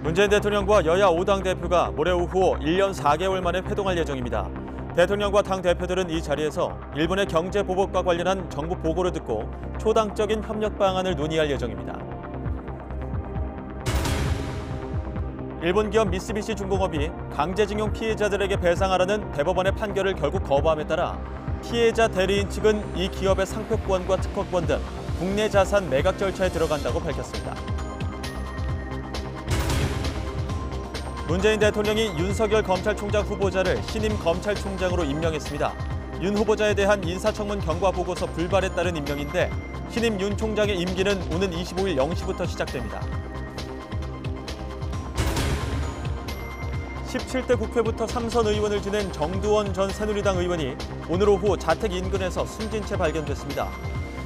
문재인 대통령과 여야 5당 대표가 모레 오후 1년 4개월 만에 회동할 예정입니다. 대통령과 당 대표들은 이 자리에서 일본의 경제 보복과 관련한 정부 보고를 듣고 초당적인 협력 방안을 논의할 예정입니다. 일본 기업 미쓰비시 중공업이 강제징용 피해자들에게 배상하라는 대법원의 판결을 결국 거부함에 따라 피해자 대리인 측은 이 기업의 상표권과 특허권 등 국내 자산 매각 절차에 들어간다고 밝혔습니다. 문재인 대통령이 윤석열 검찰총장 후보자를 신임 검찰총장으로 임명했습니다. 윤 후보자에 대한 인사청문 경과 보고서 불발에 따른 임명인데 신임 윤 총장의 임기는 오는 25일 0시부터 시작됩니다. 17대 국회부터 3선 의원을 지낸 정두원 전 새누리당 의원이 오늘 오후 자택 인근에서 숨진 채 발견됐습니다.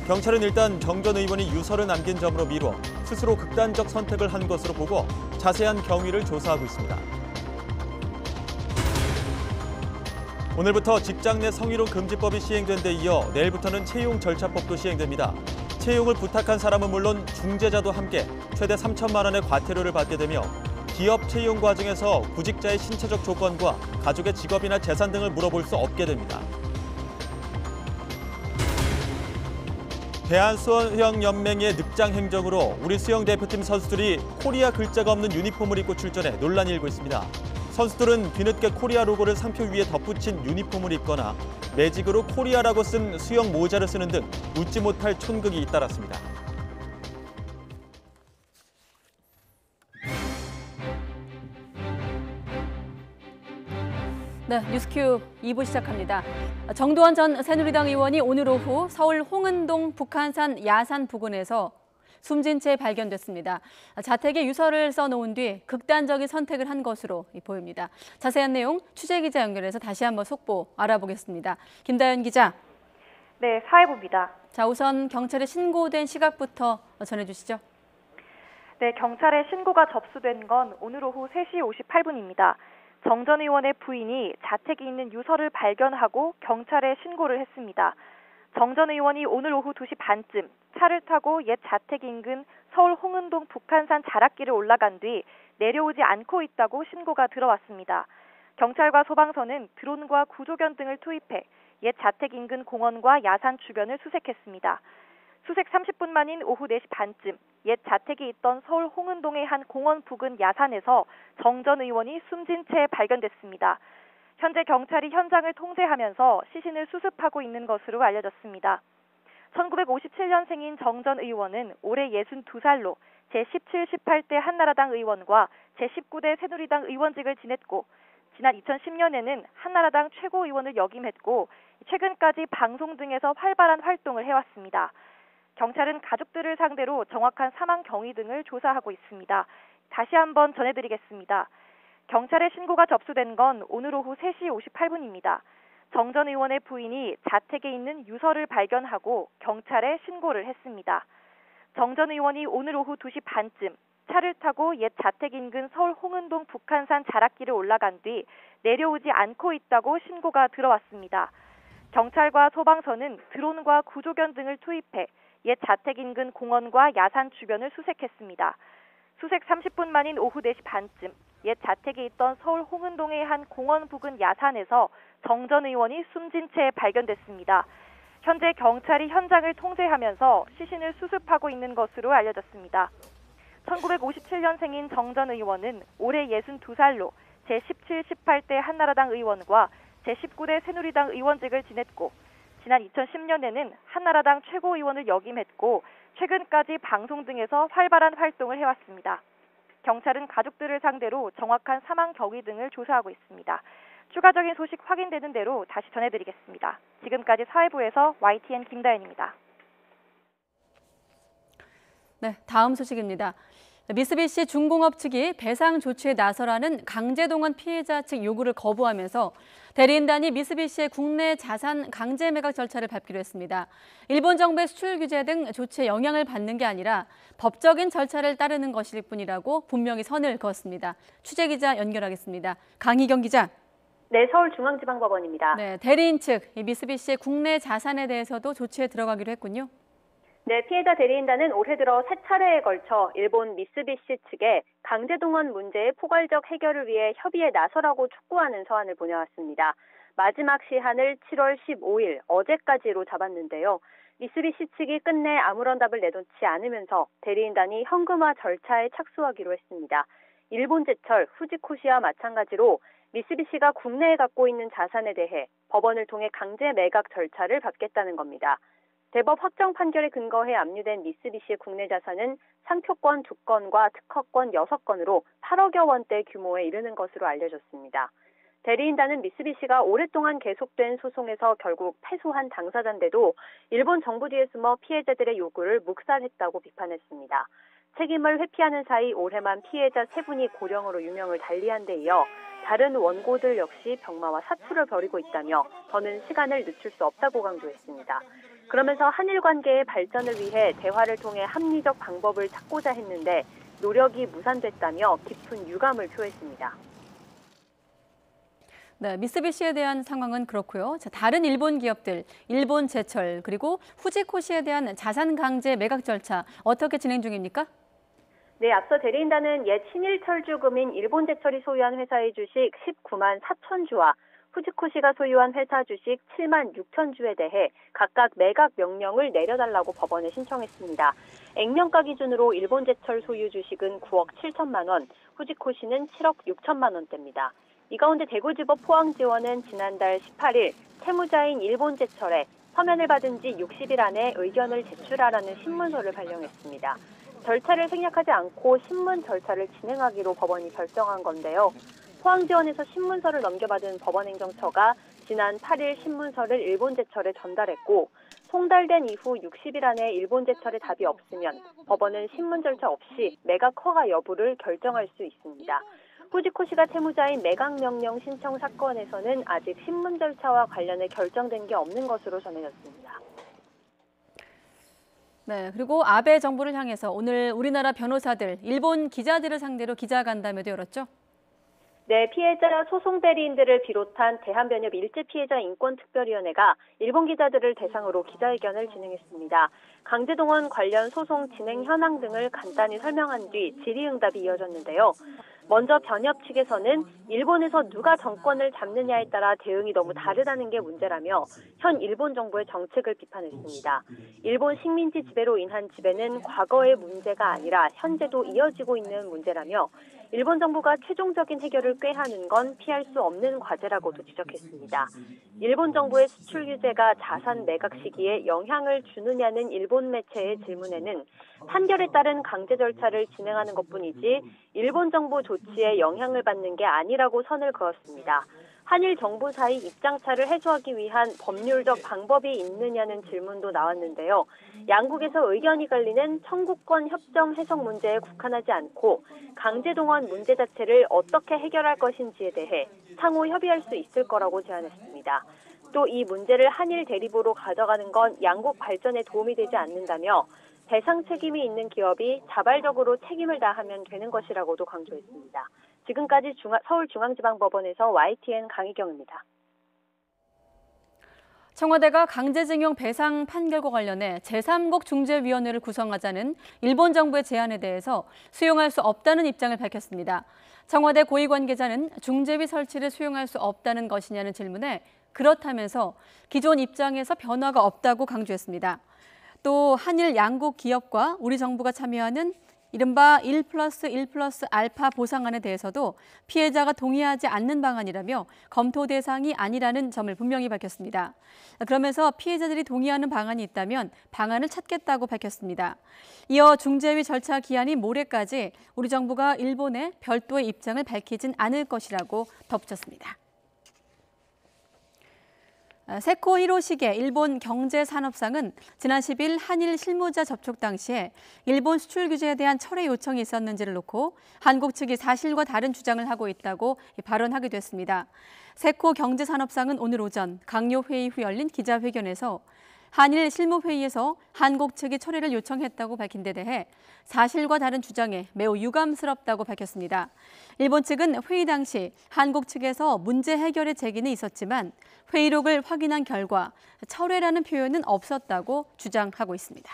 경찰은 일단 정 전 의원이 유서를 남긴 점으로 미뤄 스스로 극단적 선택을 한 것으로 보고 자세한 경위를 조사하고 있습니다. 오늘부터 직장 내 성희롱 금지법이 시행된 데 이어 내일부터는 채용 절차법도 시행됩니다. 채용을 부탁한 사람은 물론 중재자도 함께 최대 3천만 원의 과태료를 받게 되며 기업 채용 과정에서 구직자의 신체적 조건과 가족의 직업이나 재산 등을 물어볼 수 없게 됩니다. 대한수영연맹의 늑장 행정으로 우리 수영 대표팀 선수들이 코리아 글자가 없는 유니폼을 입고 출전해 논란이 일고 있습니다. 선수들은 뒤늦게 코리아 로고를 상표 위에 덧붙인 유니폼을 입거나 매직으로 코리아라고 쓴 수영 모자를 쓰는 등 웃지 못할 촌극이 잇따랐습니다. 네, 뉴스큐 2부 시작합니다. 정두원 전 새누리당 의원이 오늘 오후 서울 홍은동 북한산 야산 부근에서 숨진 채 발견됐습니다. 자택에 유서를 써놓은 뒤 극단적인 선택을 한 것으로 보입니다. 자세한 내용 취재기자 연결해서 다시 한번 속보 알아보겠습니다. 김다연 기자. 네, 사회부입니다. 자, 우선 경찰에 신고된 시각부터 전해주시죠. 네, 경찰에 신고가 접수된 건 오늘 오후 3시 58분입니다. 정 전 의원의 부인이 자택에 있는 유서를 발견하고 경찰에 신고를 했습니다. 정 전 의원이 오늘 오후 2시 반쯤 차를 타고 옛 자택 인근 서울 홍은동 북한산 자락길을 올라간 뒤 내려오지 않고 있다고 신고가 들어왔습니다. 경찰과 소방서는 드론과 구조견 등을 투입해 옛 자택 인근 공원과 야산 주변을 수색했습니다. 수색 30분 만인 오후 4시 반쯤 옛 자택이 있던 서울 홍은동의 한 공원 부근 야산에서 정 전 의원이 숨진 채 발견됐습니다. 현재 경찰이 현장을 통제하면서 시신을 수습하고 있는 것으로 알려졌습니다. 1957년생인 정 전 의원은 올해 62살로 제17, 18대 한나라당 의원과 제19대 새누리당 의원직을 지냈고 지난 2010년에는 한나라당 최고위원을 역임했고 최근까지 방송 등에서 활발한 활동을 해왔습니다. 경찰은 가족들을 상대로 정확한 사망 경위 등을 조사하고 있습니다. 다시 한번 전해드리겠습니다. 경찰에 신고가 접수된 건 오늘 오후 3시 58분입니다. 정 전 의원의 부인이 자택에 있는 유서를 발견하고 경찰에 신고를 했습니다. 정 전 의원이 오늘 오후 2시 반쯤 차를 타고 옛 자택 인근 서울 홍은동 북한산 자락길을 올라간 뒤 내려오지 않고 있다고 신고가 들어왔습니다. 경찰과 소방서는 드론과 구조견 등을 투입해 옛 자택 인근 공원과 야산 주변을 수색했습니다. 수색 30분 만인 오후 4시 반쯤 옛 자택에 있던 서울 홍은동의 한 공원 부근 야산에서 정 전 의원이 숨진 채 발견됐습니다. 현재 경찰이 현장을 통제하면서 시신을 수습하고 있는 것으로 알려졌습니다. 1957년생인 정 전 의원은 올해 62살로 제17, 18대 한나라당 의원과 제19대 새누리당 의원직을 지냈고 지난 2010년에는 한나라당 최고위원을 역임했고 최근까지 방송 등에서 활발한 활동을 해왔습니다. 경찰은 가족들을 상대로 정확한 사망 경위 등을 조사하고 있습니다. 추가적인 소식 확인되는 대로 다시 전해드리겠습니다. 지금까지 사회부에서 YTN 김다연입니다. 네, 다음 소식입니다. 미쓰비시 중공업 측이 배상 조치에 나서라는 강제동원 피해자 측 요구를 거부하면서 대리인단이 미쓰비시의 국내 자산 강제 매각 절차를 밟기로 했습니다. 일본 정부의 수출 규제 등 조치에 영향을 받는 게 아니라 법적인 절차를 따르는 것일 뿐이라고 분명히 선을 그었습니다. 취재기자 연결하겠습니다. 강희경 기자. 네, 서울중앙지방법원입니다. 네, 대리인 측 미쓰비시의 국내 자산에 대해서도 조치에 들어가기로 했군요. 네, 피해자 대리인단은 올해 들어 3차례에 걸쳐 일본 미쓰비시 측에 강제동원 문제의 포괄적 해결을 위해 협의에 나서라고 촉구하는 서한을 보내왔습니다. 마지막 시한을 7월 15일 어제까지로 잡았는데요. 미쓰비시 측이 끝내 아무런 답을 내놓지 않으면서 대리인단이 현금화 절차에 착수하기로 했습니다. 일본 제철 후지코시와 마찬가지로 미쓰비시가 국내에 갖고 있는 자산에 대해 법원을 통해 강제 매각 절차를 밟겠다는 겁니다. 대법 확정 판결에 근거해 압류된 미쓰비시의 국내 자산은 상표권 2건과 특허권 6건으로 8억여 원대 규모에 이르는 것으로 알려졌습니다. 대리인단은 미쓰비시가 오랫동안 계속된 소송에서 결국 패소한 당사자인데도 일본 정부 뒤에 숨어 피해자들의 요구를 묵살했다고 비판했습니다. 책임을 회피하는 사이 올해만 피해자 3분이 고령으로 유명을 달리한 데 이어 다른 원고들 역시 병마와 사투를 벌이고 있다며 더는 시간을 늦출 수 없다고 강조했습니다. 그러면서 한일 관계의 발전을 위해 대화를 통해 합리적 방법을 찾고자 했는데 노력이 무산됐다며 깊은 유감을 표했습니다. 네, 미쓰비시에 대한 상황은 그렇고요. 자, 다른 일본 기업들, 일본 제철 그리고 후지코시에 대한 자산 강제 매각 절차 어떻게 진행 중입니까? 네, 앞서 대리인단은 옛 신일철주금인 일본제철이 소유한 회사의 주식 19만 4천 주와 후지코시가 소유한 회사 주식 7만 6천 주에 대해 각각 매각 명령을 내려달라고 법원에 신청했습니다. 액면가 기준으로 일본제철 소유 주식은 9억 7천만 원, 후지코시는 7억 6천만 원대입니다. 이 가운데 대구지법 포항지원은 지난달 18일 채무자인 일본제철에 서면을 받은 지 60일 안에 의견을 제출하라는 신문서를 발령했습니다. 절차를 생략하지 않고 신문 절차를 진행하기로 법원이 결정한 건데요. 포항지원에서 신문서를 넘겨받은 법원행정처가 지난 8일 신문서를 일본제철에 전달했고 송달된 이후 60일 안에 일본제철에 답이 없으면 법원은 신문 절차 없이 매각 허가 여부를 결정할 수 있습니다. 후지코시가 채무자인 매각명령 신청 사건에서는 아직 신문 절차와 관련해 결정된 게 없는 것으로 전해졌습니다. 네, 그리고 아베 정부를 향해서 오늘 우리나라 변호사들, 일본 기자들을 상대로 기자간담회도 열었죠? 네, 피해자 소송 대리인들을 비롯한 대한변협 일제피해자 인권특별위원회가 일본 기자들을 대상으로 기자회견을 진행했습니다. 강제동원 관련 소송 진행 현황 등을 간단히 설명한 뒤 질의응답이 이어졌는데요. 먼저 변협 측에서는 일본에서 누가 정권을 잡느냐에 따라 대응이 너무 다르다는 게 문제라며 현 일본 정부의 정책을 비판했습니다. 일본 식민지 지배로 인한 지배는 과거의 문제가 아니라 현재도 이어지고 있는 문제라며 일본 정부가 최종적인 해결을 꾀하는 건 피할 수 없는 과제라고도 지적했습니다. 일본 정부의 수출 규제가 자산 매각 시기에 영향을 주느냐는 일본 매체의 질문에는 판결에 따른 강제 절차를 진행하는 것뿐이지 일본 정부 조치에 영향을 받는 게 아니라고 선을 그었습니다. 한일 정부 사이 입장차를 해소하기 위한 법률적 방법이 있느냐는 질문도 나왔는데요. 양국에서 의견이 갈리는 청구권 협정 해석 문제에 국한하지 않고 강제동원 문제 자체를 어떻게 해결할 것인지에 대해 상호 협의할 수 있을 거라고 제안했습니다. 또 이 문제를 한일 대립으로 가져가는 건 양국 발전에 도움이 되지 않는다며 배상 책임이 있는 기업이 자발적으로 책임을 다하면 되는 것이라고도 강조했습니다. 지금까지 서울중앙지방법원에서 YTN 강희경입니다. 청와대가 강제징용 배상 판결과 관련해 제3국 중재위원회를 구성하자는 일본 정부의 제안에 대해서 수용할 수 없다는 입장을 밝혔습니다. 청와대 고위 관계자는 중재위 설치를 수용할 수 없다는 것이냐는 질문에 그렇다면서 기존 입장에서 변화가 없다고 강조했습니다. 또 한일 양국 기업과 우리 정부가 참여하는 이른바 1+1+알파 보상안에 대해서도 피해자가 동의하지 않는 방안이라며 검토 대상이 아니라는 점을 분명히 밝혔습니다. 그러면서 피해자들이 동의하는 방안이 있다면 방안을 찾겠다고 밝혔습니다. 이어 중재위 절차 기한이 모레까지 우리 정부가 일본에 별도의 입장을 밝히진 않을 것이라고 덧붙였습니다. 세코 히로시게 일본 경제산업상은 지난 10일 한일 실무자 접촉 당시에 일본 수출 규제에 대한 철회 요청이 있었는지를 놓고 한국 측이 사실과 다른 주장을 하고 있다고 발언하기도 했습니다. 세코 경제산업상은 오늘 오전 강요회의 후 열린 기자회견에서 한일 실무회의에서 한국 측이 철회를 요청했다고 밝힌 데 대해 사실과 다른 주장에 매우 유감스럽다고 밝혔습니다. 일본 측은 회의 당시 한국 측에서 문제 해결의 제기는 있었지만 회의록을 확인한 결과 철회라는 표현은 없었다고 주장하고 있습니다.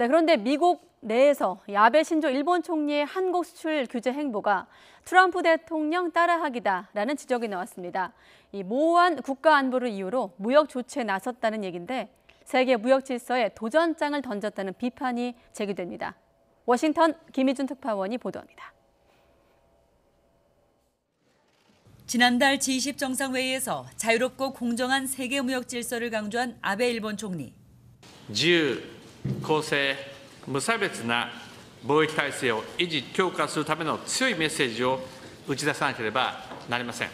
네, 그런데 미국 내에서 아베 신조 일본 총리의 한국 수출 규제 행보가 트럼프 대통령 따라하기다라는 지적이 나왔습니다. 이 모호한 국가 안보를 이유로 무역 조치에 나섰다는 얘기인데 세계 무역 질서에 도전장을 던졌다는 비판이 제기됩니다. 워싱턴 김희준 특파원이 보도합니다. 지난달 G20 정상회의에서 자유롭고 공정한 세계 무역 질서를 강조한 아베 일본 총리. 自由、公正、無差別な貿易体制を維持・強化するための強いメッセージを打ち出さなければなりません。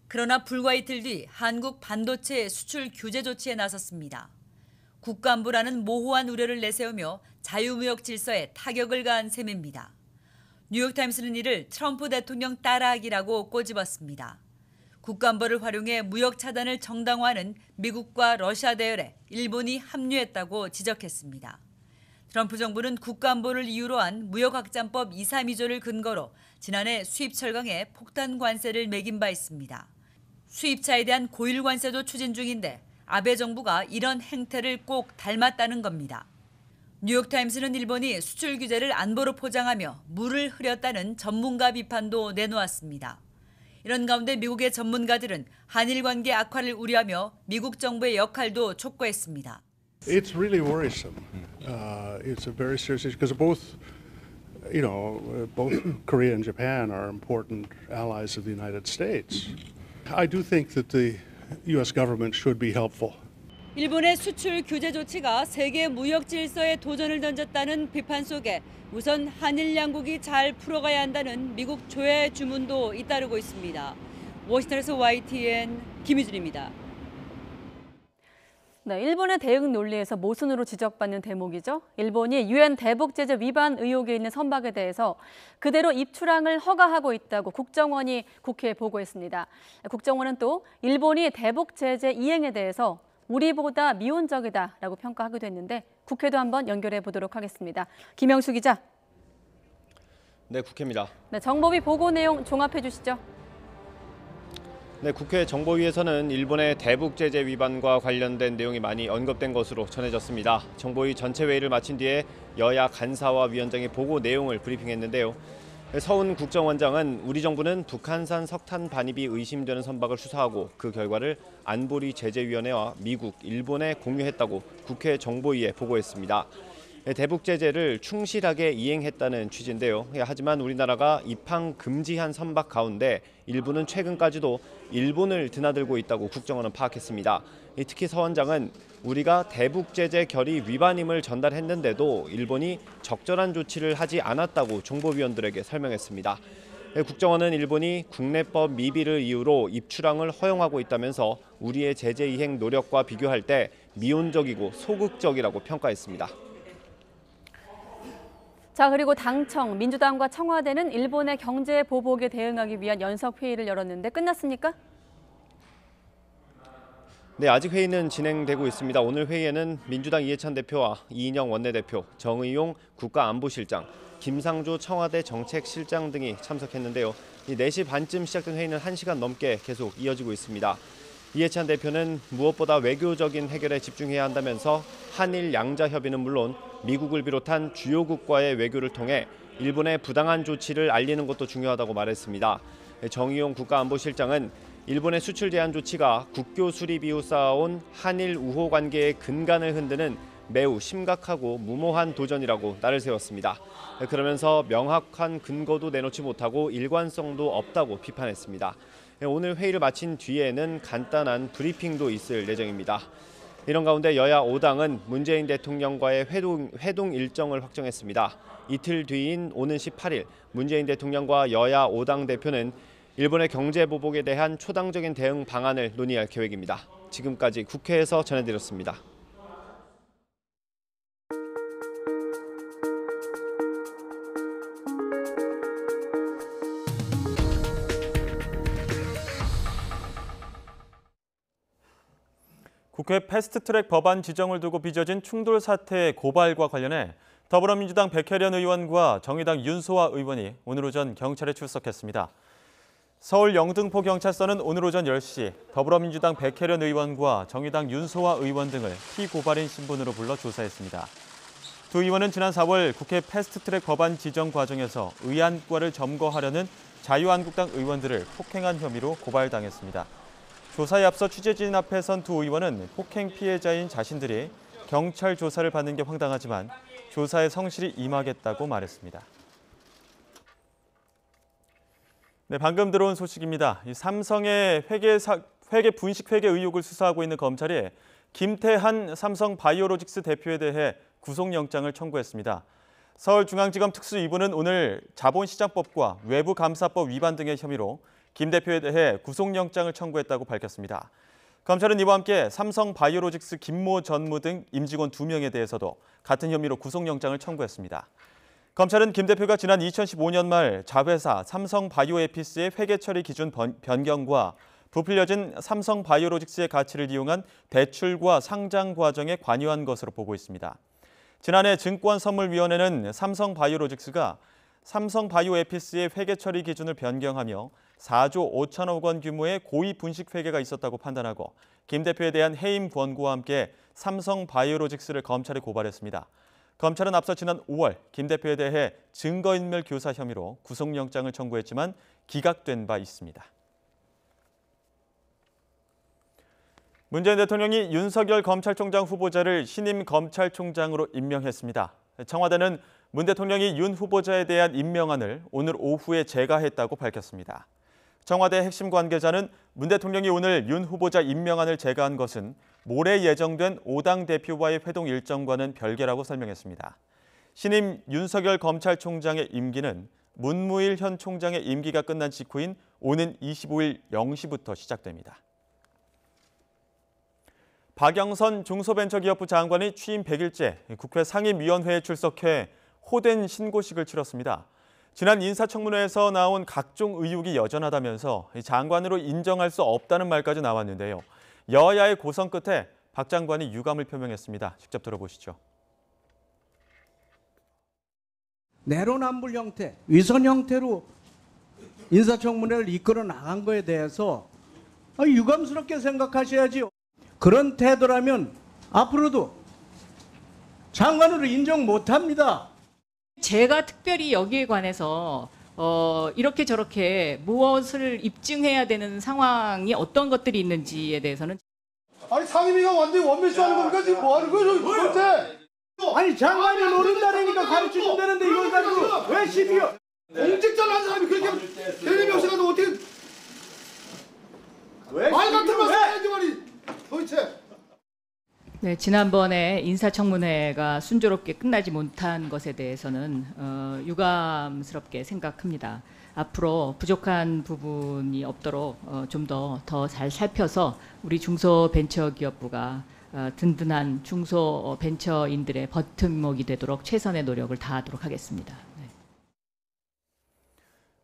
그러나 불과 이틀 뒤 한국 반도체 수출 규제 조치에 나섰습니다. 국가안보라는 모호한 우려를 내세우며 자유무역 질서에 타격을 가한 셈입니다. 뉴욕타임스는 이를 트럼프 대통령 따라하기라고 꼬집었습니다. 국가안보를 활용해 무역 차단을 정당화하는 미국과 러시아 대열에 일본이 합류했다고 지적했습니다. 트럼프 정부는 국가안보를 이유로 한 무역확장법 232조를 근거로 지난해 수입 철강에 폭탄 관세를 매긴 바 있습니다. 수입차에 대한 고일 관세도 추진 중인데 아베 정부가 이런 행태를 꼭 닮았다는 겁니다. 뉴욕타임스는 일본이 수출 규제를 안보로 포장하며 물을 흐렸다는 전문가 비판도 내놓았습니다. 이런 가운데 미국의 전문가들은 한일 관계 악화를 우려하며 미국 정부의 역할도 촉구했습니다. It's really worrisome. It's a very serious issue because both Korea and Japan are important allies of the United States. I do think that the U.S. government should be helpful. 일본의 수출 규제 조치가 세계 무역 질서에 도전을 던졌다는 비판 속에 우선 한일 양국이 잘 풀어가야 한다는 미국 조야의 주문도 잇따르고 있습니다. 워싱턴에서 YTN 김희준입니다. 네, 일본의 대응 논리에서 모순으로 지적받는 대목이죠. 일본이 유엔 대북 제재 위반 의혹이 있는 선박에 대해서 그대로 입출항을 허가하고 있다고 국정원이 국회에 보고했습니다. 국정원은 또 일본이 대북 제재 이행에 대해서 우리보다 미온적이다라고 평가하기도 했는데 국회도 한번 연결해 보도록 하겠습니다. 김영수 기자. 네, 국회입니다. 네, 정보위 보고 내용 종합해 주시죠. 네, 국회 정보위에서는 일본의 대북 제재 위반과 관련된 내용이 많이 언급된 것으로 전해졌습니다. 정보위 전체 회의를 마친 뒤에 여야 간사와 위원장이 보고 내용을 브리핑했는데요. 서훈 국정원장은 우리 정부는 북한산 석탄 반입이 의심되는 선박을 수사하고 그 결과를 안보리 제재위원회와 미국, 일본에 공유했다고 국회 정보위에 보고했습니다. 대북 제재를 충실하게 이행했다는 취지인데요. 하지만 우리나라가 입항 금지한 선박 가운데 일부는 최근까지도 일본을 드나들고 있다고 국정원은 파악했습니다. 특히 서 원장은 우리가 대북 제재 결의 위반임을 전달했는데도 일본이 적절한 조치를 하지 않았다고 정보위원들에게 설명했습니다. 국정원은 일본이 국내법 미비를 이유로 입출항을 허용하고 있다면서 우리의 제재 이행 노력과 비교할 때 미온적이고 소극적이라고 평가했습니다. 자, 그리고 당청, 민주당과 청와대는 일본의 경제 보복에 대응하기 위한 연석회의를 열었는데 끝났습니까? 네, 아직 회의는 진행되고 있습니다. 오늘 회의에는 민주당 이해찬 대표와 이인영 원내대표, 정의용 국가안보실장, 김상조 청와대 정책실장 등이 참석했는데요. 4시 반쯤 시작된 회의는 1시간 넘게 계속 이어지고 있습니다. 이해찬 대표는 무엇보다 외교적인 해결에 집중해야 한다면서 한일 양자 협의는 물론 미국을 비롯한 주요국과의 외교를 통해 일본의 부당한 조치를 알리는 것도 중요하다고 말했습니다. 정의용 국가안보실장은 일본의 수출 제한 조치가 국교 수립 이후 쌓아온 한일 우호 관계의 근간을 흔드는 매우 심각하고 무모한 도전이라고 날을 세웠습니다. 그러면서 명확한 근거도 내놓지 못하고 일관성도 없다고 비판했습니다. 오늘 회의를 마친 뒤에는 간단한 브리핑도 있을 예정입니다. 이런 가운데 여야 5당은 문재인 대통령과의 회동 일정을 확정했습니다. 이틀 뒤인 오는 18일 문재인 대통령과 여야 5당 대표는 일본의 경제 보복에 대한 초당적인 대응 방안을 논의할 계획입니다. 지금까지 국회에서 전해드렸습니다. 국회 패스트트랙 법안 지정을 두고 빚어진 충돌 사태의 고발과 관련해 더불어민주당 백혜련 의원과 정의당 윤소아 의원이 오늘 오전 경찰에 출석했습니다. 서울 영등포경찰서는 오늘 오전 10시 더불어민주당 백혜련 의원과 정의당 윤소아 의원 등을 피고발인 신분으로 불러 조사했습니다. 두 의원은 지난 4월 국회 패스트트랙 법안 지정 과정에서 의안과를 점거하려는 자유한국당 의원들을 폭행한 혐의로 고발당했습니다. 조사에 앞서 취재진 앞에 선 두 의원은 폭행 피해자인 자신들이 경찰 조사를 받는 게 황당하지만 조사에 성실히 임하겠다고 말했습니다. 네, 방금 들어온 소식입니다. 삼성의 회계 분식 회계 의혹을 수사하고 있는 검찰이 김태한 삼성 바이오로직스 대표에 대해 구속영장을 청구했습니다. 서울중앙지검 특수 2부는 오늘 자본시장법과 외부감사법 위반 등의 혐의로 김 대표에 대해 구속영장을 청구했다고 밝혔습니다. 검찰은 이와 함께 삼성 바이오로직스 김모 전무 등 임직원 2명에 대해서도 같은 혐의로 구속영장을 청구했습니다. 검찰은 김 대표가 지난 2015년 말 자회사 삼성 바이오에피스의 회계 처리 기준 변경과 부풀려진 삼성 바이오로직스의 가치를 이용한 대출과 상장 과정에 관여한 것으로 보고 있습니다. 지난해 증권선물위원회는 삼성 바이오로직스가 삼성 바이오에피스의 회계 처리 기준을 변경하며 4조 5천억 원 규모의 고의 분식 회계가 있었다고 판단하고 김 대표에 대한 해임 권고와 함께 삼성 바이오로직스를 검찰에 고발했습니다. 검찰은 앞서 지난 5월 김 대표에 대해 증거인멸 교사 혐의로 구속영장을 청구했지만 기각된 바 있습니다. 문재인 대통령이 윤석열 검찰총장 후보자를 신임 검찰총장으로 임명했습니다. 청와대는 문 대통령이 윤 후보자에 대한 임명안을 오늘 오후에 제가했다고 밝혔습니다. 청와대 핵심 관계자는 문 대통령이 오늘 윤 후보자 임명안을 제가한 것은 모레 예정된 5당 대표와의 회동 일정과는 별개라고 설명했습니다. 신임 윤석열 검찰총장의 임기는 문무일 현 총장의 임기가 끝난 직후인 오는 25일 0시부터 시작됩니다. 박영선 중소벤처기업부 장관이 취임 100일째 국회 상임위원회에 출석해 호된 신고식을 치렀습니다. 지난 인사청문회에서 나온 각종 의혹이 여전하다면서 장관으로 인정할 수 없다는 말까지 나왔는데요. 여야의 고성 끝에 박 장관이 유감을 표명했습니다. 직접 들어보시죠. 내로남불 형태, 위선 형태로 인사청문회를 이끌어 나간 거에 대해서 유감스럽게 생각하셔야지요. 그런 태도라면 앞으로도 장관으로 인정 못합니다. 제가 특별히 여기에 관해서 이렇게 저렇게 무엇을 입증해야 되는 상황이 어떤 것들이 있는지에 대해서는 아니 상임위가 완전히 원맨쇼하는 겁니까? 지금 뭐 하는 거예요? 도대체? 아니 장관이 노른다니까 가르쳐준다는데 이걸 가지고 왜 시비요? 공직자를 한 사람이 그렇게 대리비 없이 가도 어떻게 말 같은 말 써야지 말이 도대체. 네, 지난번에 인사청문회가 순조롭게 끝나지 못한 것에 대해서는 유감스럽게 생각합니다. 앞으로 부족한 부분이 없도록 좀 더 잘 살펴서 우리 중소벤처기업부가 든든한 중소벤처인들의 버팀목이 되도록 최선의 노력을 다하도록 하겠습니다.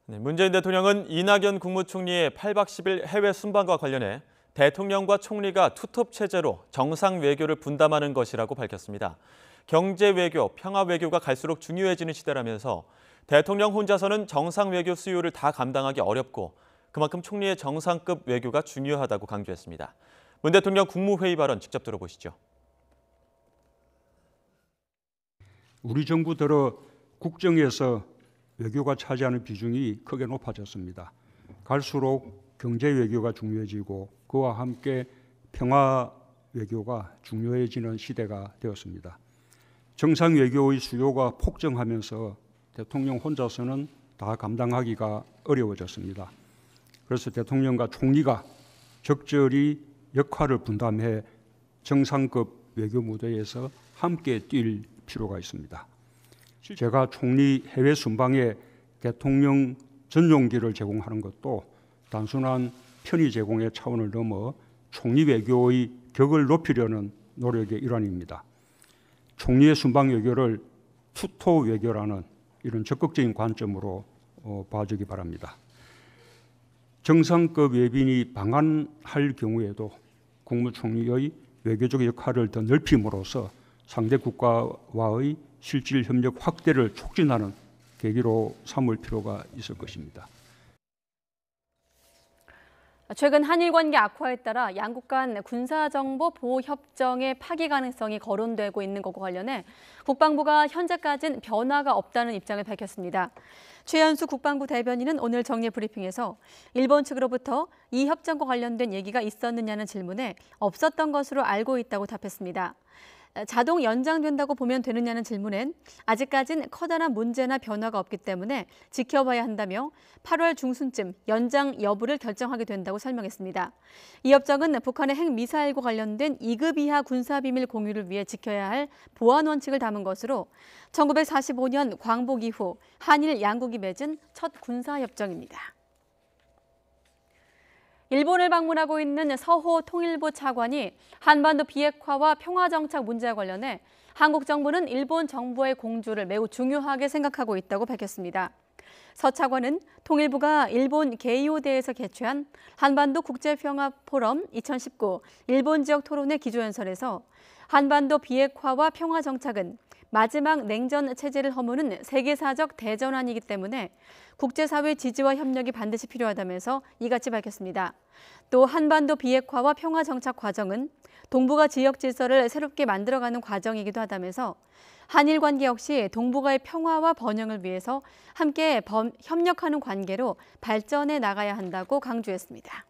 네, 문재인 대통령은 이낙연 국무총리의 8박 10일 해외 순방과 관련해 대통령과 총리가 투톱 체제로 정상 외교를 분담하는 것이라고 밝혔습니다. 경제 외교, 평화 외교가 갈수록 중요해지는 시대라면서 대통령 혼자서는 정상 외교 수요를 다 감당하기 어렵고 그만큼 총리의 정상급 외교가 중요하다고 강조했습니다. 문 대통령 국무회의 발언 직접 들어보시죠. 우리 정부 들어 국정에서 외교가 차지하는 비중이 크게 높아졌습니다. 갈수록 경제 외교가 중요해지고 그와 함께 평화 외교가 중요해지는 시대가 되었습니다. 정상 외교의 수요가 폭증하면서 대통령 혼자서는 다 감당하기가 어려워졌습니다. 그래서 대통령과 총리가 적절히 역할을 분담해 정상급 외교 무대에서 함께 뛸 필요가 있습니다. 제가 총리 해외 순방에 대통령 전용기를 제공하는 것도 단순한 편의 제공의 차원을 넘어 총리 외교의 격을 높이려는 노력의 일환입니다. 총리의 순방 외교를 투토 외교라는 이런 적극적인 관점으로 봐주기 바랍니다. 정상급 외빈이 방한할 경우에도 국무총리의 외교적 역할을 더 넓힘으로써 상대 국가와의 실질 협력 확대를 촉진하는 계기로 삼을 필요가 있을 것입니다. 최근 한일 관계 악화에 따라 양국 간 군사정보 보호 협정의 파기 가능성이 거론되고 있는 것과 관련해 국방부가 현재까지는 변화가 없다는 입장을 밝혔습니다. 최현수 국방부 대변인은 오늘 정례 브리핑에서 일본 측으로부터 이 협정과 관련된 얘기가 있었느냐는 질문에 없었던 것으로 알고 있다고 답했습니다. 자동 연장된다고 보면 되느냐는 질문엔 아직까진 커다란 문제나 변화가 없기 때문에 지켜봐야 한다며 8월 중순쯤 연장 여부를 결정하게 된다고 설명했습니다. 이 협정은 북한의 핵미사일과 관련된 2급 이하 군사비밀 공유를 위해 지켜야 할 보안 원칙을 담은 것으로 1945년 광복 이후 한일 양국이 맺은 첫 군사협정입니다. 일본을 방문하고 있는 서호 통일부 차관이 한반도 비핵화와 평화정착 문제와 관련해 한국 정부는 일본 정부의 공조를 매우 중요하게 생각하고 있다고 밝혔습니다. 서 차관은 통일부가 일본 게이오대에서 개최한 한반도 국제평화포럼 2019 일본 지역 토론회 기조연설에서 한반도 비핵화와 평화정착은 마지막 냉전 체제를 허무는 세계사적 대전환이기 때문에 국제사회 지지와 협력이 반드시 필요하다면서 이같이 밝혔습니다. 또 한반도 비핵화와 평화 정착 과정은 동북아 지역 질서를 새롭게 만들어가는 과정이기도 하다면서 한일 관계 역시 동북아의 평화와 번영을 위해서 함께 협력하는 관계로 발전해 나가야 한다고 강조했습니다.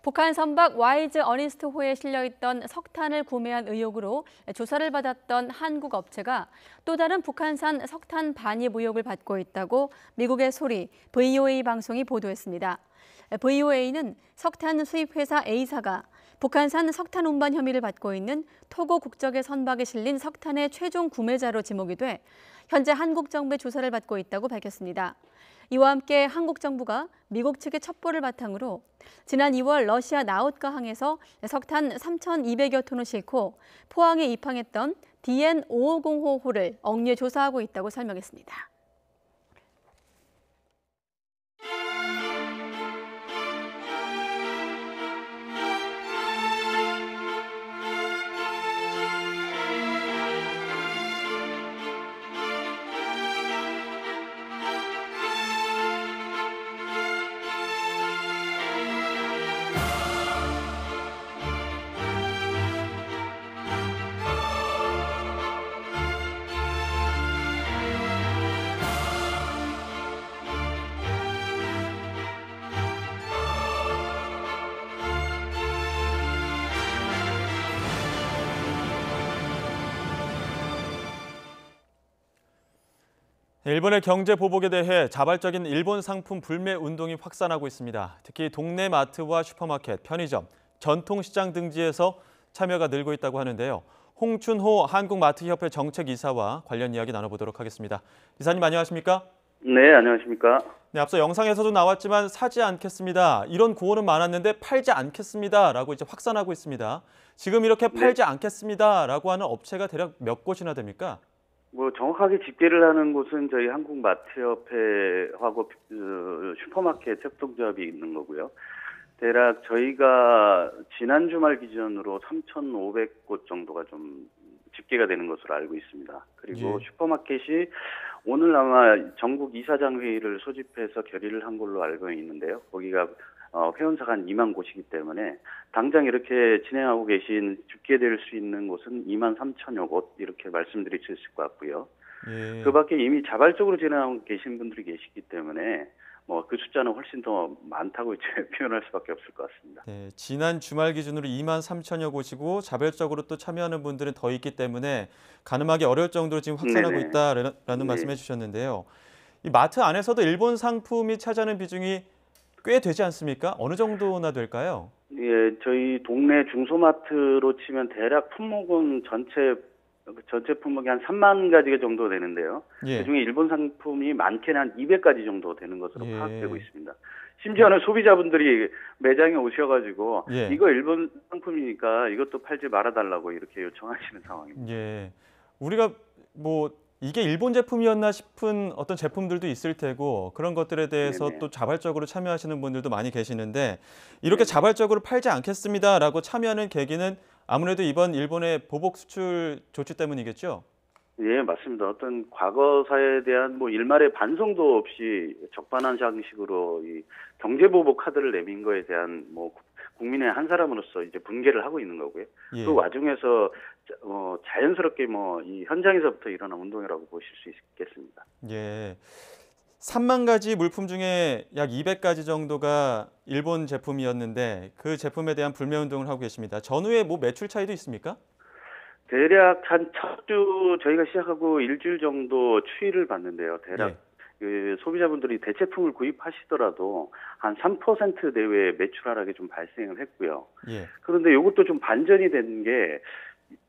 북한 선박 와이즈 어니스트호에 실려있던 석탄을 구매한 의혹으로 조사를 받았던 한국 업체가 또 다른 북한산 석탄 반입 의혹을 받고 있다고 미국의 소리 VOA 방송이 보도했습니다. VOA는 석탄 수입회사 A사가 북한산 석탄 운반 혐의를 받고 있는 토고 국적의 선박에 실린 석탄의 최종 구매자로 지목이 돼 현재 한국 정부의 조사를 받고 있다고 밝혔습니다. 이와 함께 한국 정부가 미국 측의 첩보를 바탕으로 지난 2월 러시아 나우tka 항에서 석탄 3,200여 톤을 싣고 포항에 입항했던 DN550호를 억류해 조사하고 있다고 설명했습니다. 일본의 경제 보복에 대해 자발적인 일본 상품 불매 운동이 확산하고 있습니다. 특히 동네 마트와 슈퍼마켓, 편의점, 전통시장 등지에서 참여가 늘고 있다고 하는데요. 홍춘호 한국마트협회 정책이사와 관련 이야기 나눠보도록 하겠습니다. 이사님 안녕하십니까? 네, 안녕하십니까? 네, 앞서 영상에서도 나왔지만 사지 않겠습니다. 이런 구호는 많았는데 팔지 않겠습니다라고 이제 확산하고 있습니다. 지금 이렇게 팔지 않겠습니다라고 하는 업체가 대략 몇 곳이나 됩니까? 뭐 정확하게 집계를 하는 곳은 저희 한국마트협회하고 슈퍼마켓 협동조합이 있는 거고요. 대략 저희가 지난 주말 기준으로 3,500곳 정도가 좀 집계가 되는 것으로 알고 있습니다. 그리고 슈퍼마켓이 오늘 아마 전국 이사장 회의를 소집해서 결의를 한 걸로 알고 있는데요. 거기가 회원사가 한 2만 곳이기 때문에 당장 이렇게 진행하고 계신 집계될 수 있는 곳은 2만 3천여 곳 이렇게 말씀드릴 수 있을 것 같고요. 그 밖에 이미 자발적으로 진행하고 계신 분들이 계시기 때문에 뭐 그 숫자는 훨씬 더 많다고 이제 표현할 수밖에 없을 것 같습니다. 네, 지난 주말 기준으로 2만 3천여 곳이고 자발적으로 또 참여하는 분들은 더 있기 때문에 가늠하기 어려울 정도로 지금 확산하고 있다라는 말씀해 주셨는데요. 이 마트 안에서도 일본 상품이 차지하는 비중이 꽤 되지 않습니까? 어느 정도나 될까요? 예, 저희 동네 중소마트로 치면 대략 품목은 전체 품목이 한 3만 가지 정도 되는데요. 그중에 일본 상품이 많게는 한 200가지 정도 되는 것으로 파악되고 있습니다. 심지어는 소비자분들이 매장에 오셔가지고 이거 일본 상품이니까 이것도 팔지 말아달라고 이렇게 요청하시는 상황입니다. 예, 우리가 뭐 이게 일본 제품이었나 싶은 어떤 제품들도 있을 테고 그런 것들에 대해서 또 자발적으로 참여하시는 분들도 많이 계시는데 이렇게 자발적으로 팔지 않겠습니다라고 참여하는 계기는 아무래도 이번 일본의 보복 수출 조치 때문이겠죠? 예, 맞습니다. 어떤 과거사에 대한 뭐 일말의 반성도 없이 적반한 장식으로 이 경제보복 카드를 내민 거에 대한 뭐 국민의 한 사람으로서 이제 분개를 하고 있는 거고요. 예. 그 와중에서 자연스럽게 뭐 이 현장에서부터 일어난 운동이라고 보실 수 있겠습니다. 예. 3만 가지 물품 중에 약 200가지 정도가 일본 제품이었는데 그 제품에 대한 불매 운동을 하고 계십니다. 전후에 뭐 매출 차이도 있습니까? 대략 한 첫 주 저희가 시작하고 일주일 정도 추이를 봤는데요. 대략 예. 그 소비자분들이 대체품을 구입하시더라도 한 3% 내외의 매출 하락이 좀 발생을 했고요. 예. 그런데 이것도 좀 반전이 된 게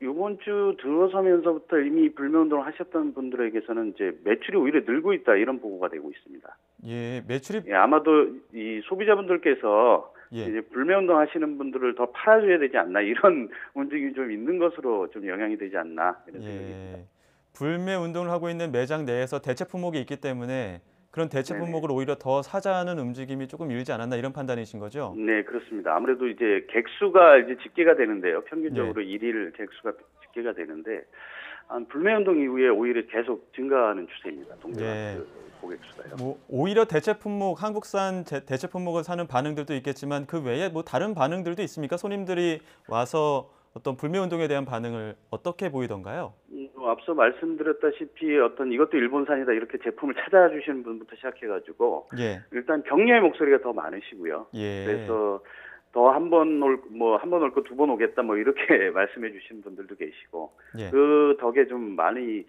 이번 주 들어서면서부터 이미 불매운동을 하셨던 분들에게서는 이제 매출이 오히려 늘고 있다 이런 보고가 되고 있습니다. 예, 매출이 예, 아마도 이 소비자분들께서 예. 이제 불매운동 하시는 분들을 더 팔아줘야 되지 않나 이런 움직임이 좀 있는 것으로 좀 영향이 되지 않나 이런 생각이 듭니다. 불매 운동을 하고 있는 매장 내에서 대체 품목이 있기 때문에 그런 대체 품목을 오히려 더 사자하는 움직임이 조금 일지 않았나 이런 판단이신 거죠? 네, 그렇습니다. 아무래도 이제 객수가 이제 집계가 되는데요. 평균적으로 일일 객수가 집계가 되는데 불매 운동 이후에 오히려 계속 증가하는 추세입니다. 동대마트 고객수가요. 뭐 오히려 대체 품목, 한국산 대체 품목을 사는 반응들도 있겠지만 그 외에 뭐 다른 반응들도 있습니까? 손님들이 와서 어떤 불매 운동에 대한 반응을 어떻게 보이던가요? 앞서 말씀드렸다시피 어떤 이것도 일본산이다 이렇게 제품을 찾아주시는 분부터 시작해가지고 예. 일단 격려의 목소리가 더 많으시고요. 예. 그래서 더 한 번 올 거 2번 오겠다 뭐 이렇게 말씀해 주시는 분들도 계시고 예. 그 덕에 좀 많이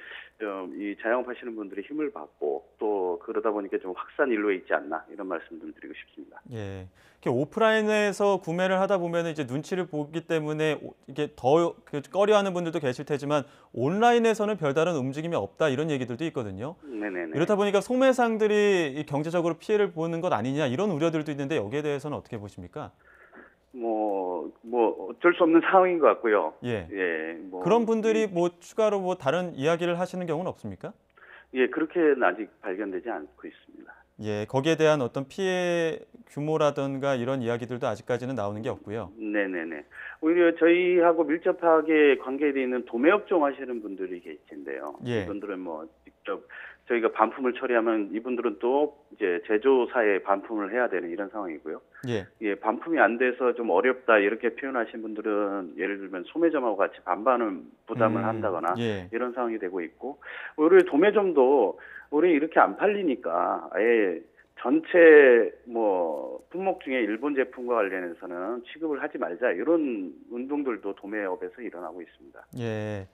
이 자영업하시는 분들이 힘을 받고 또 그러다 보니까 좀 확산 일로에 있지 않나 이런 말씀 좀 드리고 싶습니다. 예. 오프라인에서 구매를 하다 보면 이제 눈치를 보기 때문에 이게 더 꺼려하는 분들도 계실 테지만 온라인에서는 별다른 움직임이 없다 이런 얘기들도 있거든요. 네네네. 이렇다 보니까 소매상들이 경제적으로 피해를 보는 것 아니냐 이런 우려들도 있는데 여기에 대해서는 어떻게 보십니까? 뭐 어쩔 수 없는 상황인 것 같고요. 예. 예. 그런 분들이 뭐 추가로 뭐 다른 이야기를 하시는 경우는 없습니까? 예, 그렇게는 아직 발견되지 않고 있습니다. 예, 거기에 대한 어떤 피해 규모라든가 이런 이야기들도 아직까지는 나오는 게 없고요. 네네네. 오히려 저희하고 밀접하게 관계되어 있는 도매업종 하시는 분들이 계신데요. 예. 이분들은 뭐 직접 저희가 반품을 처리하면 이분들은 또 이제 제조사에 반품을 해야 되는 이런 상황이고요. 예. 예, 반품이 안 돼서 좀 어렵다 이렇게 표현하신 분들은 예를 들면 소매점하고 같이 반반을 부담을 한다거나 예. 이런 상황이 되고 있고 오히려 도매점도 우리 이렇게 안 팔리니까 아예 전체 뭐 품목 중에 일본 제품과 관련해서는 취급을 하지 말자 이런 운동들도 도매업에서 일어나고 있습니다. 예.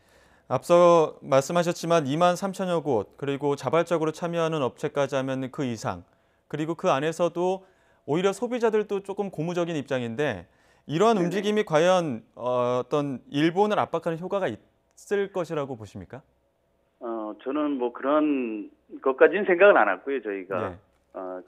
앞서 말씀하셨지만 2만 3천여 곳 그리고 자발적으로 참여하는 업체까지 하면 그 이상 그리고 그 안에서도 오히려 소비자들도 조금 고무적인 입장인데 이러한 움직임이 과연 어떤 일본을 압박하는 효과가 있을 것이라고 보십니까? 저는 뭐 그런 것까지는 생각을 안 했고요. 저희가 예.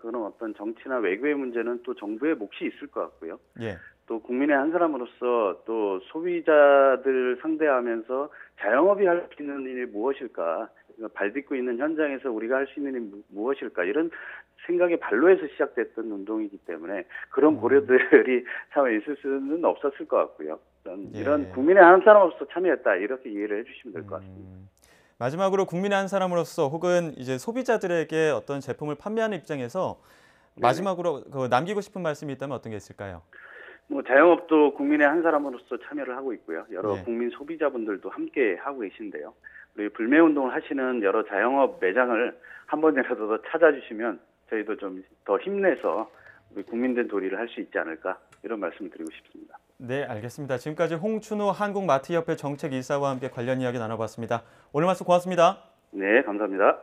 그런 어떤 정치나 외교의 문제는 또 정부의 몫이 있을 것 같고요. 예. 또 국민의 한 사람으로서 또 소비자들 상대하면서 자영업이 할 수 있는 일이 무엇일까? 발딛고 있는 현장에서 우리가 할 수 있는 일이 무엇일까? 이런 생각의 발로에서 시작됐던 운동이기 때문에 그런 고려들이 참 있을 수는 없었을 것 같고요. 이런 국민의 한 사람으로서 참여했다 이렇게 이해를 해주시면 될 것 같습니다. 마지막으로 국민의 한 사람으로서 혹은 이제 소비자들에게 어떤 제품을 판매하는 입장에서 마지막으로 남기고 싶은 말씀이 있다면 어떤 게 있을까요? 뭐 자영업도 국민의 한 사람으로서 참여를 하고 있고요. 여러 네. 국민 소비자분들도 함께 하고 계신데요. 우리 불매 운동을 하시는 여러 자영업 매장을 한 번이라도 더 찾아주시면 저희도 좀 더 힘내서 우리 국민된 도리를 할 수 있지 않을까 이런 말씀을 드리고 싶습니다. 네, 알겠습니다. 지금까지 홍춘호 한국마트협회 정책이사와 함께 관련 이야기 나눠봤습니다. 오늘 말씀 고맙습니다. 네, 감사합니다.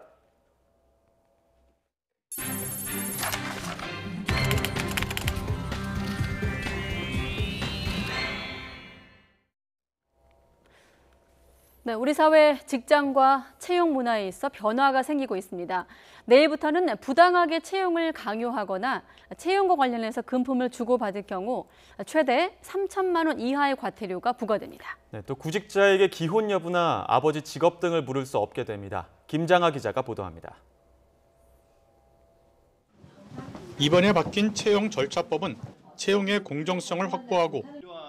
네, 우리 사회 직장과 채용 문화에 있어 변화가 생기고 있습니다. 내일부터는 부당하게 채용을 강요하거나 채용과 관련해서 금품을 주고받을 경우 최대 3천만 원 이하의 과태료가 부과됩니다. 네, 또 구직자에게 기혼 여부나 아버지 직업 등을 물을 수 없게 됩니다. 김장하 기자가 보도합니다. 이번에 바뀐 채용 절차법은 채용의 공정성을 확보하고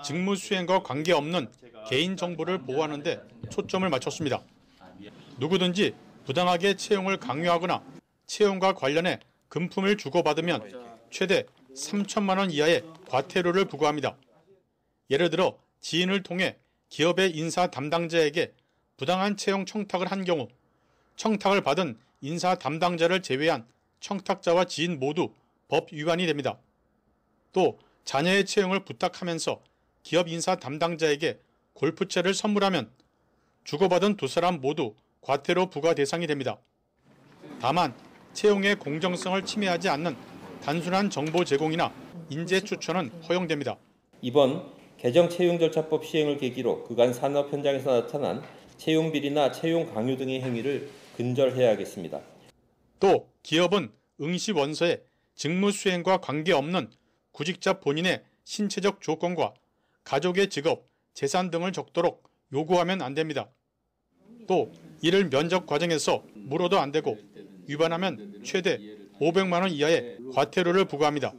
직무 수행과 관계없는 개인 정보를 보호하는 데 초점을 맞췄습니다. 누구든지 부당하게 채용을 강요하거나 채용과 관련해 금품을 주고받으면 최대 3천만 원 이하의 과태료를 부과합니다. 예를 들어 지인을 통해 기업의 인사 담당자에게 부당한 채용 청탁을 한 경우 청탁을 받은 인사 담당자를 제외한 청탁자와 지인 모두 법 위반이 됩니다. 또 자녀의 채용을 부탁하면서 기업 인사 담당자에게 골프채를 선물하면 주고받은 두 사람 모두 과태료 부과 대상이 됩니다. 다만 채용의 공정성을 침해하지 않는 단순한 정보 제공이나 인재 추천은 허용됩니다. 이번 개정 채용절차법 시행을 계기로 그간 산업 현장에서 나타난 채용 비리나 채용 강요 등의 행위를 근절해야겠습니다. 또 기업은 응시 원서에 직무 수행과 관계없는 구직자 본인의 신체적 조건과 가족의 직업, 재산 등을 적도록 요구하면 안 됩니다. 또 이를 면접 과정에서 물어도 안 되고 위반하면 최대 500만 원 이하의 과태료를 부과합니다.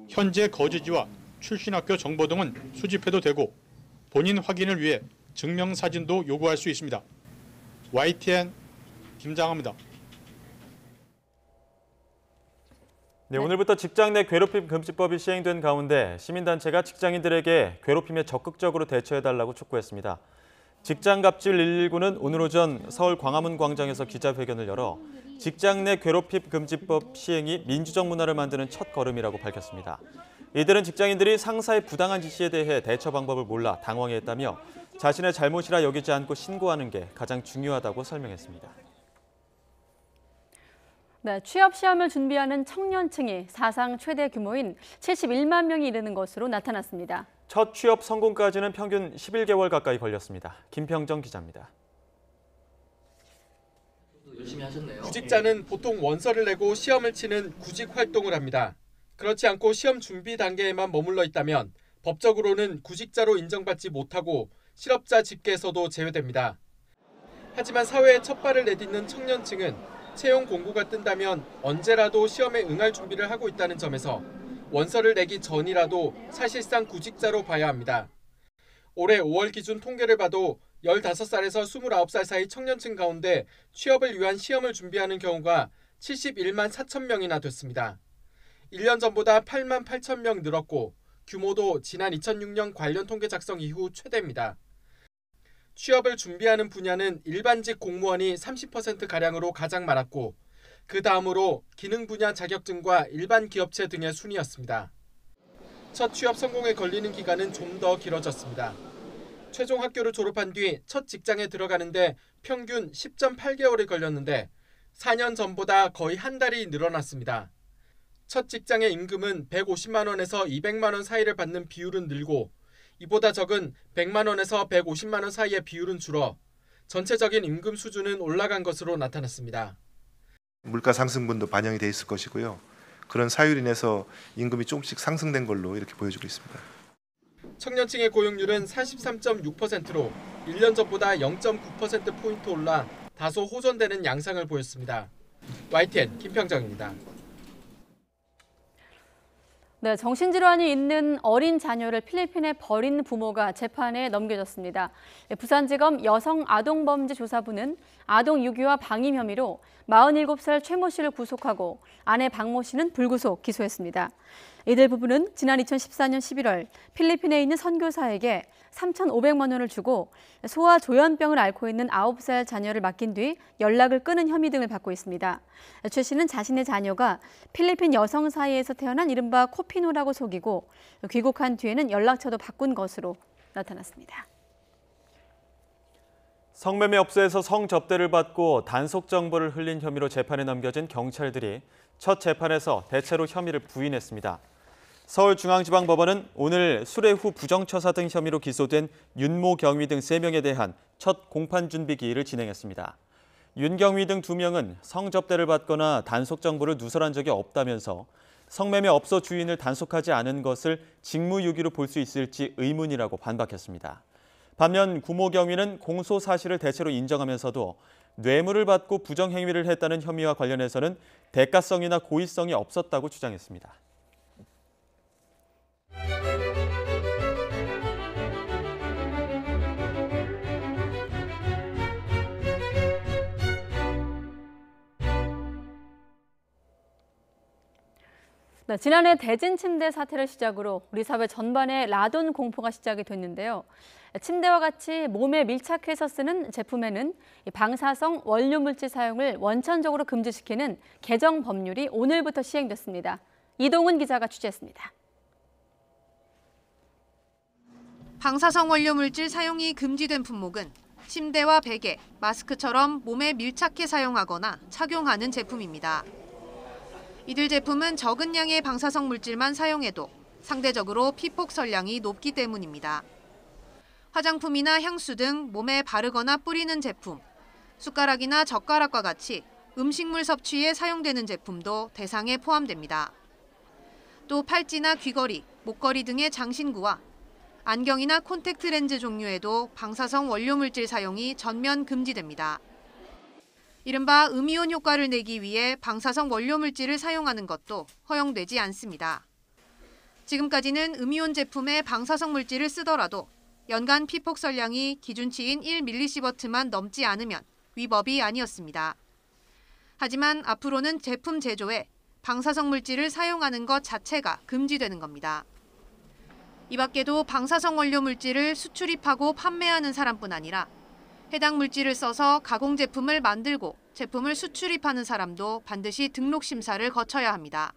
현재 거주지와 출신 학교 정보 등은 수집해도 되고 본인 확인을 위해 증명사진도 요구할 수 있습니다. YTN 김장합니다. 네, 오늘부터 직장 내 괴롭힘 금지법이 시행된 가운데 시민단체가 직장인들에게 괴롭힘에 적극적으로 대처해달라고 촉구했습니다. 직장갑질 119는 오늘 오전 서울 광화문 광장에서 기자회견을 열어 직장 내 괴롭힘 금지법 시행이 민주적 문화를 만드는 첫 걸음이라고 밝혔습니다. 이들은 직장인들이 상사의 부당한 지시에 대해 대처 방법을 몰라 당황해했다며 자신의 잘못이라 여기지 않고 신고하는 게 가장 중요하다고 설명했습니다. 네, 취업 시험을 준비하는 청년층이 사상 최대 규모인 71만 명이 이르는 것으로 나타났습니다. 첫 취업 성공까지는 평균 11개월 가까이 걸렸습니다. 김평정 기자입니다. 열심히 하셨네요. 구직자는 보통 원서를 내고 시험을 치는 구직 활동을 합니다. 그렇지 않고 시험 준비 단계에만 머물러 있다면 법적으로는 구직자로 인정받지 못하고 실업자 집계에서도 제외됩니다. 하지만 사회에 첫 발을 내딛는 청년층은 채용 공고가 뜬다면 언제라도 시험에 응할 준비를 하고 있다는 점에서 원서를 내기 전이라도 사실상 구직자로 봐야 합니다. 올해 5월 기준 통계를 봐도 15살에서 29살 사이 청년층 가운데 취업을 위한 시험을 준비하는 경우가 71만 4천 명이나 됐습니다. 1년 전보다 8만 8천 명 늘었고 규모도 지난 2006년 관련 통계 작성 이후 최대입니다. 취업을 준비하는 분야는 일반직 공무원이 30%가량으로 가장 많았고 그 다음으로 기능 분야 자격증과 일반 기업체 등의 순이었습니다. 첫 취업 성공에 걸리는 기간은 좀 더 길어졌습니다. 최종 학교를 졸업한 뒤 첫 직장에 들어가는데 평균 10.8개월이 걸렸는데 4년 전보다 거의 한 달이 늘어났습니다. 첫 직장의 임금은 150만 원에서 200만 원 사이를 받는 비율은 늘고 이보다 적은 100만 원에서 150만 원 사이의 비율은 줄어 전체적인 임금 수준은 올라간 것으로 나타났습니다. 물가 상승분도 반영이 돼 있을 것이고요. 그런 사유로 인해서 임금이 조금씩 상승된 걸로 이렇게 보여지고 있습니다. 청년층의 고용률은 43.6%로 1년 전보다 0.9%포인트 올라 다소 호전되는 양상을 보였습니다. YTN 김평정입니다. 네, 정신질환이 있는 어린 자녀를 필리핀에 버린 부모가 재판에 넘겨졌습니다. 부산지검 여성아동범죄조사부는 아동 유기와 방임 혐의로 47살 최모 씨를 구속하고 아내 박모 씨는 불구속 기소했습니다. 이들 부부는 지난 2014년 11월 필리핀에 있는 선교사에게 3,500만 원을 주고 소아 조현병을 앓고 있는 9살 자녀를 맡긴 뒤 연락을 끊은 혐의 등을 받고 있습니다. 최 씨는 자신의 자녀가 필리핀 여성 사이에서 태어난 이른바 코피노라고 속이고 귀국한 뒤에는 연락처도 바꾼 것으로 나타났습니다. 성매매 업소에서 성접대를 받고 단속 정보를 흘린 혐의로 재판에 넘겨진 경찰들이 첫 재판에서 대체로 혐의를 부인했습니다. 서울중앙지방법원은 오늘 수뢰 후 부정처사 등 혐의로 기소된 윤모 경위 등 3명에 대한 첫 공판준비기일을 진행했습니다. 윤경위 등 2명은 성접대를 받거나 단속 정보를 누설한 적이 없다면서 성매매 업소 주인을 단속하지 않은 것을 직무유기로 볼 수 있을지 의문이라고 반박했습니다. 반면 구모 경위는 공소 사실을 대체로 인정하면서도 뇌물을 받고 부정행위를 했다는 혐의와 관련해서는 대가성이나 고의성이 없었다고 주장했습니다. 지난해 대진 침대 사태를 시작으로 우리 사회 전반에 라돈 공포가 시작이 됐는데요. 침대와 같이 몸에 밀착해서 쓰는 제품에는 방사성 원료물질 사용을 원천적으로 금지시키는 개정 법률이 오늘부터 시행됐습니다. 이동훈 기자가 취재했습니다. 방사성 원료물질 사용이 금지된 품목은 침대와 베개, 마스크처럼 몸에 밀착해 사용하거나 착용하는 제품입니다. 이들 제품은 적은 양의 방사성 물질만 사용해도 상대적으로 피폭설량이 높기 때문입니다. 화장품이나 향수 등 몸에 바르거나 뿌리는 제품, 숟가락이나 젓가락과 같이 음식물 섭취에 사용되는 제품도 대상에 포함됩니다. 또 팔찌나 귀걸이, 목걸이 등의 장신구와 안경이나 콘택트 렌즈 종류에도 방사성 원료물질 사용이 전면 금지됩니다. 이른바 음이온 효과를 내기 위해 방사성 원료물질을 사용하는 것도 허용되지 않습니다. 지금까지는 음이온 제품에 방사성 물질을 쓰더라도 연간 피폭설량이 기준치인 1mS만 넘지 않으면 위법이 아니었습니다. 하지만 앞으로는 제품 제조에 방사성 물질을 사용하는 것 자체가 금지되는 겁니다. 이 밖에도 방사성 원료 물질을 수출입하고 판매하는 사람뿐 아니라 해당 물질을 써서 가공 제품을 만들고 제품을 수출입하는 사람도 반드시 등록 심사를 거쳐야 합니다.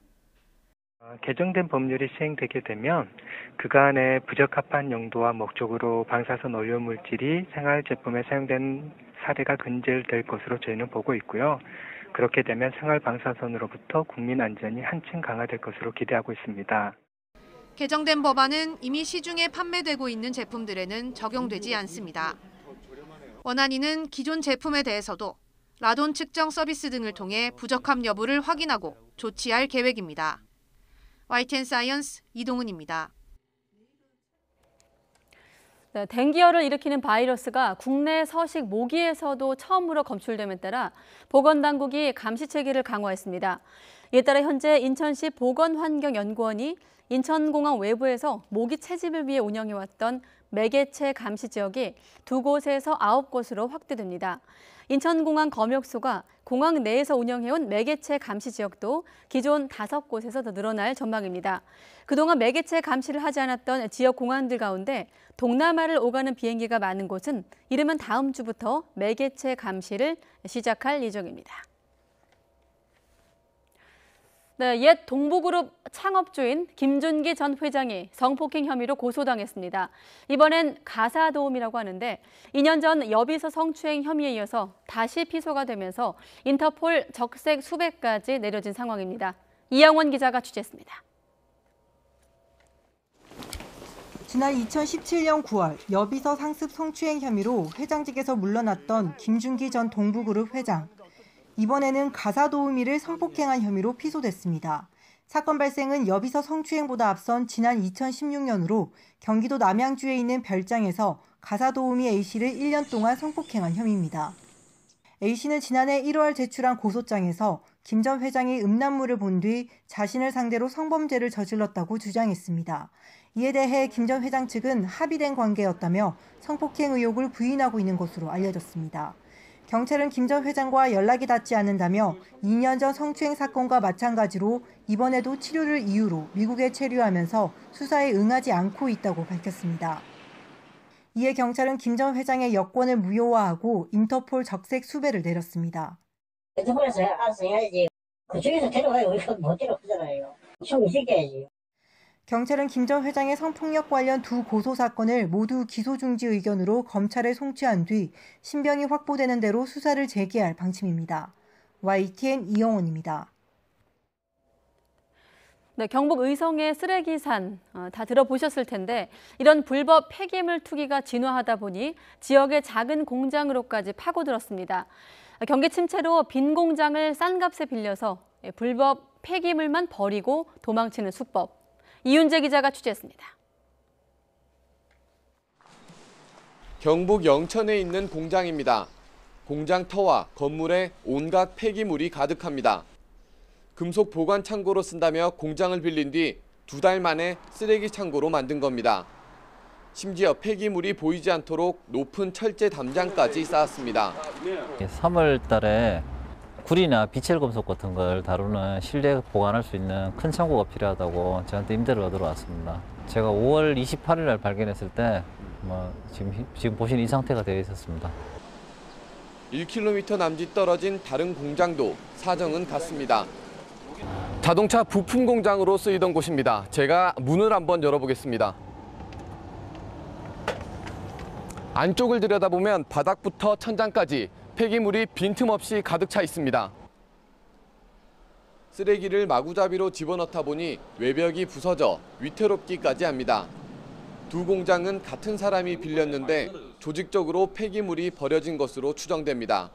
개정된 법률이 시행되게 되면 그간의 부적합한 용도와 목적으로 방사선 원료 물질이 생활 제품에 사용된 사례가 근절될 것으로 저희는 보고 있고요. 그렇게 되면 생활 방사선으로부터 국민 안전이 한층 강화될 것으로 기대하고 있습니다. 개정된 법안은 이미 시중에 판매되고 있는 제품들에는 적용되지 않습니다. 원안위는 기존 제품에 대해서도 라돈 측정 서비스 등을 통해 부적합 여부를 확인하고 조치할 계획입니다. YTN 사이언스 이동훈입니다. 댕기열을 일으키는 바이러스가 국내 서식 모기에서도 처음으로 검출됨에 따라 보건당국이 감시 체계를 강화했습니다. 이에 따라 현재 인천시 보건환경연구원이 인천공항 외부에서 모기 채집을 위해 운영해왔던 매개체 감시 지역이 2곳에서 9곳으로 확대됩니다. 인천공항 검역소가 공항 내에서 운영해온 매개체 감시 지역도 기존 5곳에서 더 늘어날 전망입니다. 그동안 매개체 감시를 하지 않았던 지역 공항들 가운데 동남아를 오가는 비행기가 많은 곳은 이르면 다음 주부터 매개체 감시를 시작할 예정입니다. 네, 옛 동부그룹 창업주인 김준기 전 회장이 성폭행 혐의로 고소당했습니다. 이번엔 가사도움이라고 하는데 2년 전 여비서 성추행 혐의에 이어서 다시 피소가 되면서 인터폴 적색 수배까지 내려진 상황입니다. 이영원 기자가 취재했습니다. 지난 2017년 9월 여비서 상습 성추행 혐의로 회장직에서 물러났던 김준기 전 동부그룹 회장. 이번에는 가사도우미를 성폭행한 혐의로 피소됐습니다. 사건 발생은 여비서 성추행보다 앞선 지난 2016년으로 경기도 남양주에 있는 별장에서 가사도우미 A씨를 1년 동안 성폭행한 혐의입니다. A씨는 지난해 1월 제출한 고소장에서 김 전 회장이 음란물을 본 뒤 자신을 상대로 성범죄를 저질렀다고 주장했습니다. 이에 대해 김 전 회장 측은 합의된 관계였다며 성폭행 의혹을 부인하고 있는 것으로 알려졌습니다. 경찰은 김 전 회장과 연락이 닿지 않는다며 2년 전 성추행 사건과 마찬가지로 이번에도 치료를 이유로 미국에 체류하면서 수사에 응하지 않고 있다고 밝혔습니다. 이에 경찰은 김 전 회장의 여권을 무효화하고 인터폴 적색 수배를 내렸습니다. 인터폴에서 알아서 해야지. 그쪽에서 데려가요. 우리가 못 데려가잖아요. 좀 있을게야지. 경찰은 김 전 회장의 성폭력 관련 2 고소 사건을 모두 기소 중지 의견으로 검찰에 송치한 뒤 신병이 확보되는 대로 수사를 재개할 방침입니다. YTN 이영원입니다. 네, 경북 의성의 쓰레기산 다 들어보셨을 텐데 이런 불법 폐기물 투기가 진화하다 보니 지역의 작은 공장으로까지 파고들었습니다. 경기 침체로 빈 공장을 싼 값에 빌려서 불법 폐기물만 버리고 도망치는 수법. 이윤재 기자가 취재했습니다. 경북 영천에 있는 공장입니다. 공장 터와 건물에 온갖 폐기물이 가득합니다. 금속 보관 창고로 쓴다며 공장을 빌린 뒤 2달 만에 쓰레기 창고로 만든 겁니다. 심지어 폐기물이 보이지 않도록 높은 철제 담장까지 쌓았습니다. 3월 달에 구리나 비철 금속 같은 걸 다루는 실내 보관할 수 있는 큰 창고가 필요하다고 저한테 임대를 얻으러 왔습니다. 제가 5월 28일 날 발견했을 때 지금 보시는 이 상태가 되어 있었습니다. 1km 남짓 떨어진 다른 공장도 사정은 같습니다. 자동차 부품 공장으로 쓰이던 곳입니다. 제가 문을 한번 열어보겠습니다. 안쪽을 들여다보면 바닥부터 천장까지 폐기물이 빈틈없이 가득 차 있습니다. 쓰레기를 마구잡이로 집어넣다 보니 외벽이 부서져 위태롭기까지 합니다. 두 공장은 같은 사람이 빌렸는데 조직적으로 폐기물이 버려진 것으로 추정됩니다.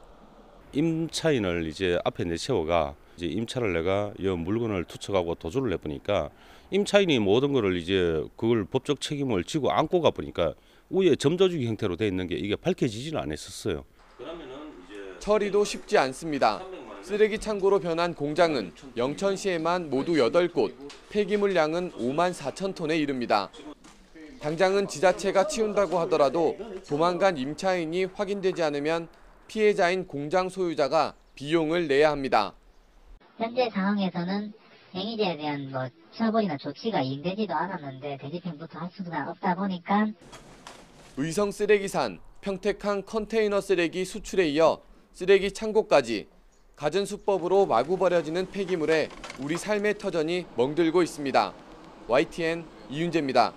임차인을 이제 앞에 내세워가 이제 임차를 내가 이 물건을 투척하고 도주를 해보니까 임차인이 모든 거를 이제 그걸 법적 책임을 지고 안고 가보니까 위에 점조주기 형태로 돼 있는 게 이게 밝혀지지는 않았었어요. 처리도 쉽지 않습니다. 쓰레기 창고로 변한 공장은 영천시에만 모두 8곳, 폐기물 양은 5만 4천 톤에 이릅니다. 당장은 지자체가 치운다고 하더라도 도망간 임차인이 확인되지 않으면 피해자인 공장 소유자가 비용을 내야 합니다. 현재 상황에서는 행위자에 대한 처벌이나 조치가 이행되지도 않았는데 대집행부터 할 수가 없다 보니까 의성 쓰레기산, 평택항 컨테이너 쓰레기 수출에 이어 쓰레기 창고까지 갖은 수법으로 마구 버려지는 폐기물에 우리 삶의 터전이 멍들고 있습니다. YTN 이윤재입니다.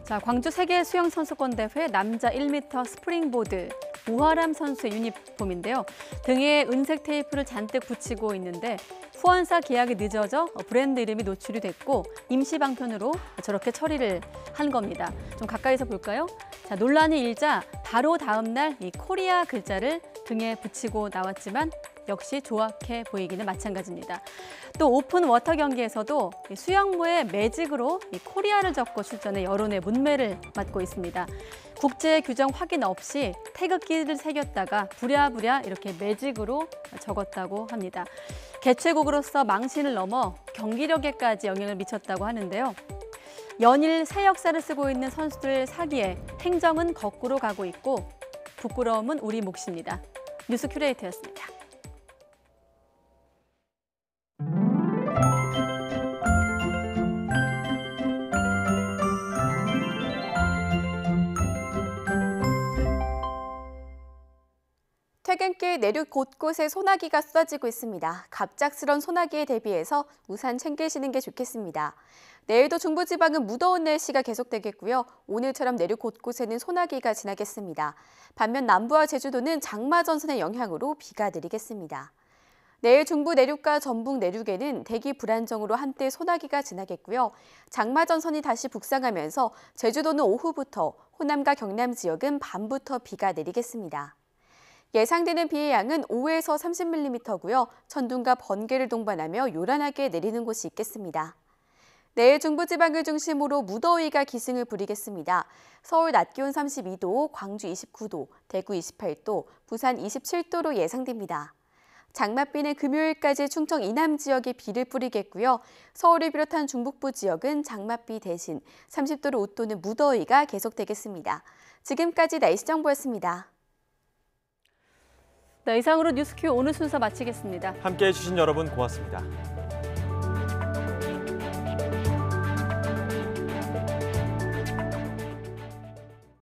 자, 광주 세계 수영 선수권 대회 남자 1m 스프링보드 우하람 선수의 유니폼인데요. 등에 은색 테이프를 잔뜩 붙이고 있는데 후원사 계약이 늦어져 브랜드 이름이 노출이 됐고 임시 방편으로 저렇게 처리를 한 겁니다. 좀 가까이서 볼까요? 자, 논란이 일자 바로 다음 날 이 코리아 글자를 등에 붙이고 나왔지만 역시 조악해 보이기는 마찬가지입니다. 또 오픈 워터 경기에서도 수영무에 매직으로 이 코리아를 적고 출전해 여론의 문매를 맞고 있습니다. 국제 규정 확인 없이 태극기를 새겼다가 부랴부랴 이렇게 매직으로 적었다고 합니다. 개최국으로서 망신을 넘어 경기력에까지 영향을 미쳤다고 하는데요. 연일 새 역사를 쓰고 있는 선수들 사기에 행정은 거꾸로 가고 있고 부끄러움은 우리 몫입니다. 뉴스 큐레이터였습니다. 퇴근길 내륙 곳곳에 소나기가 쏟아지고 있습니다. 갑작스런 소나기에 대비해서 우산 챙기시는 게 좋겠습니다. 내일도 중부지방은 무더운 날씨가 계속되겠고요. 오늘처럼 내륙 곳곳에는 소나기가 지나겠습니다. 반면 남부와 제주도는 장마전선의 영향으로 비가 내리겠습니다. 내일 중부 내륙과 전북 내륙에는 대기 불안정으로 한때 소나기가 지나겠고요. 장마전선이 다시 북상하면서 제주도는 오후부터, 호남과 경남 지역은 밤부터 비가 내리겠습니다. 예상되는 비의 양은 5에서 30mm고요. 천둥과 번개를 동반하며 요란하게 내리는 곳이 있겠습니다. 내일 중부지방을 중심으로 무더위가 기승을 부리겠습니다. 서울 낮 기온 32도, 광주 29도, 대구 28도, 부산 27도로 예상됩니다. 장맛비는 금요일까지 충청 이남 지역에 비를 뿌리겠고요. 서울을 비롯한 중북부 지역은 장맛비 대신 30도를 웃도는 무더위가 계속되겠습니다. 지금까지 날씨 정보였습니다. 네, 이상으로 뉴스큐 오늘 순서 마치겠습니다. 함께해 주신 여러분 고맙습니다.